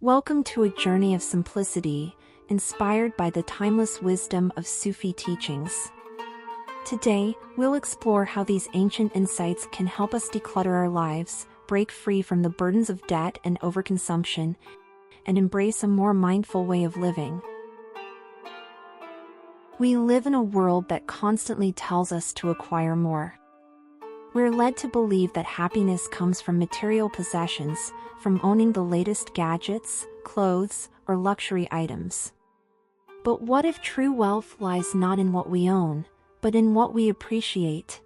Welcome to a journey of simplicity, inspired by the timeless wisdom of Sufi teachings. Today, we'll explore how these ancient insights can help us declutter our lives, break free from the burdens of debt and overconsumption, and embrace a more mindful way of living. We live in a world that constantly tells us to acquire more. We're led to believe that happiness comes from material possessions, from owning the latest gadgets, clothes, or luxury items. But what if true wealth lies not in what we own, but in what we appreciate?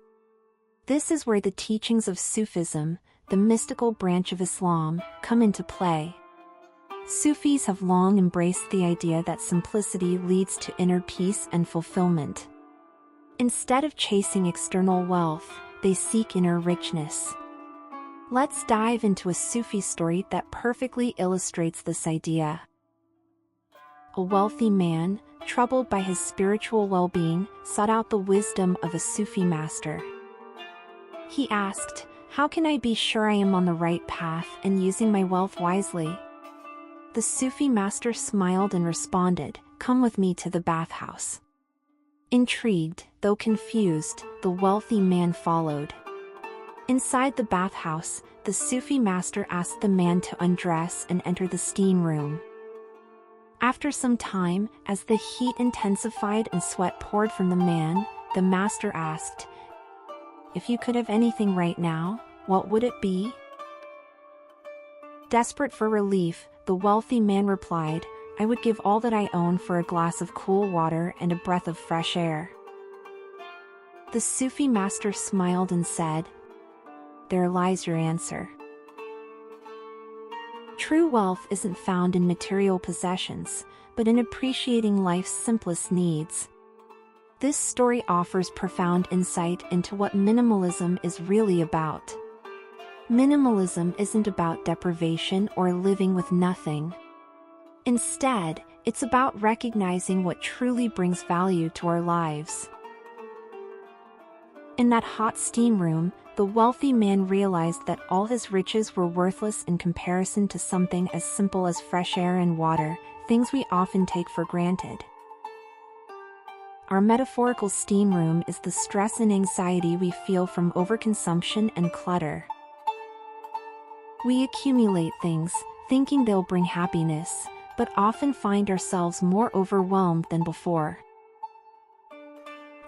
This is where the teachings of Sufism, the mystical branch of Islam, come into play. Sufis have long embraced the idea that simplicity leads to inner peace and fulfillment. Instead of chasing external wealth, they seek inner richness. Let's dive into a Sufi story that perfectly illustrates this idea. A wealthy man, troubled by his spiritual well-being, sought out the wisdom of a Sufi master. He asked, "How can I be sure I am on the right path and using my wealth wisely?" The Sufi master smiled and responded, "Come with me to the bathhouse." Intrigued, though confused, the wealthy man followed. Inside the bathhouse, the Sufi master asked the man to undress and enter the steam room. After some time, as the heat intensified and sweat poured from the man, the master asked, "If you could have anything right now, what would it be?" Desperate for relief, the wealthy man replied, "I would give all that I own for a glass of cool water and a breath of fresh air." The Sufi master smiled and said, "There lies your answer." True wealth isn't found in material possessions, but in appreciating life's simplest needs. This story offers profound insight into what minimalism is really about. Minimalism isn't about deprivation or living with nothing. Instead, it's about recognizing what truly brings value to our lives. In that hot steam room, the wealthy man realized that all his riches were worthless in comparison to something as simple as fresh air and water, things we often take for granted. Our metaphorical steam room is the stress and anxiety we feel from overconsumption and clutter. We accumulate things, thinking they'll bring happiness, but often find ourselves more overwhelmed than before.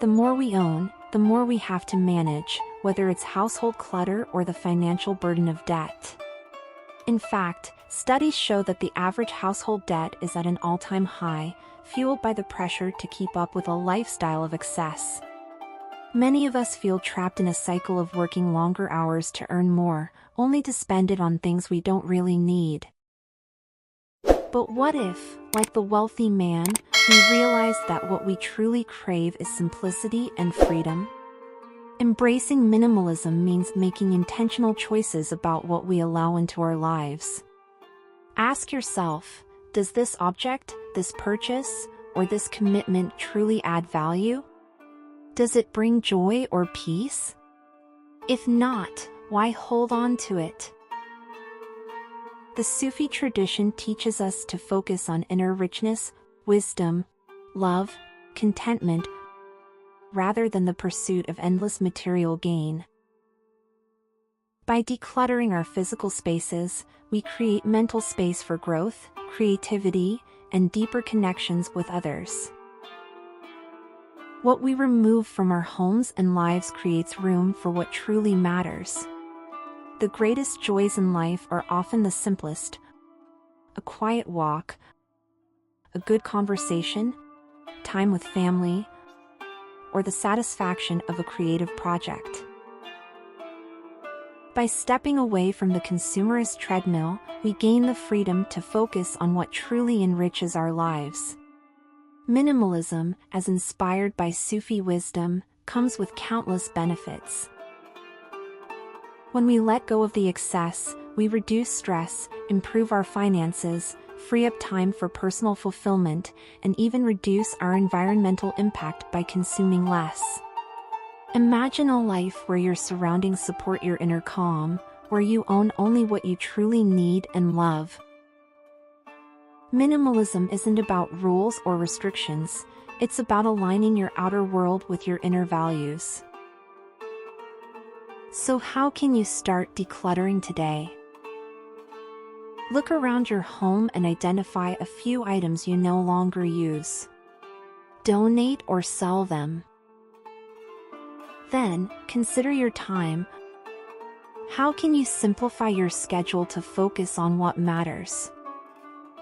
The more we own, the more we have to manage, whether it's household clutter or the financial burden of debt. In fact, studies show that the average household debt is at an all-time high, fueled by the pressure to keep up with a lifestyle of excess. Many of us feel trapped in a cycle of working longer hours to earn more, only to spend it on things we don't really need. But what if, like the wealthy man, we realize that what we truly crave is simplicity and freedom? Embracing minimalism means making intentional choices about what we allow into our lives. Ask yourself, does this object, this purchase, or this commitment truly add value? Does it bring joy or peace? If not, why hold on to it? The Sufi tradition teaches us to focus on inner richness, wisdom, love, contentment, rather than the pursuit of endless material gain. By decluttering our physical spaces, we create mental space for growth, creativity, and deeper connections with others. What we remove from our homes and lives creates room for what truly matters. The greatest joys in life are often the simplest: a quiet walk, a good conversation, time with family, or the satisfaction of a creative project. By stepping away from the consumerist treadmill, we gain the freedom to focus on what truly enriches our lives. Minimalism, as inspired by Sufi wisdom, comes with countless benefits. When we let go of the excess, we reduce stress, improve our finances, free up time for personal fulfillment, and even reduce our environmental impact by consuming less. Imagine a life where your surroundings support your inner calm, where you own only what you truly need and love. Minimalism isn't about rules or restrictions, it's about aligning your outer world with your inner values. So how can you start decluttering today? Look around your home and identify a few items you no longer use. Donate or sell them. Then, consider your time. How can you simplify your schedule to focus on what matters?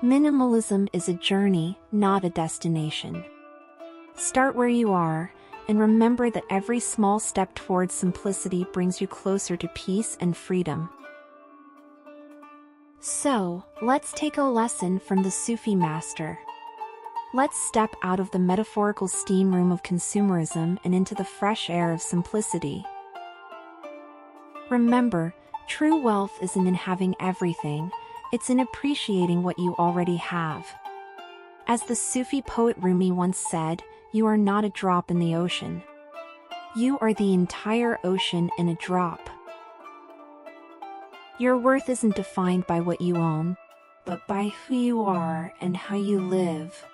Minimalism is a journey, not a destination. Start where you are, and remember that every small step towards simplicity brings you closer to peace and freedom. So, let's take a lesson from the Sufi master. Let's step out of the metaphorical steam room of consumerism and into the fresh air of simplicity. Remember, true wealth isn't in having everything, it's in appreciating what you already have. As the Sufi poet Rumi once said, you are not a drop in the ocean. You are the entire ocean in a drop. Your worth isn't defined by what you own, but by who you are and how you live.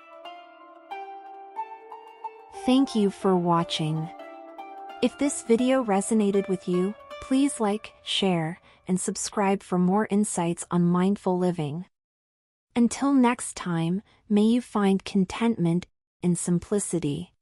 Thank you for watching. If this video resonated with you, please like, share, and subscribe for more insights on mindful living. Until next time, may you find contentment in simplicity.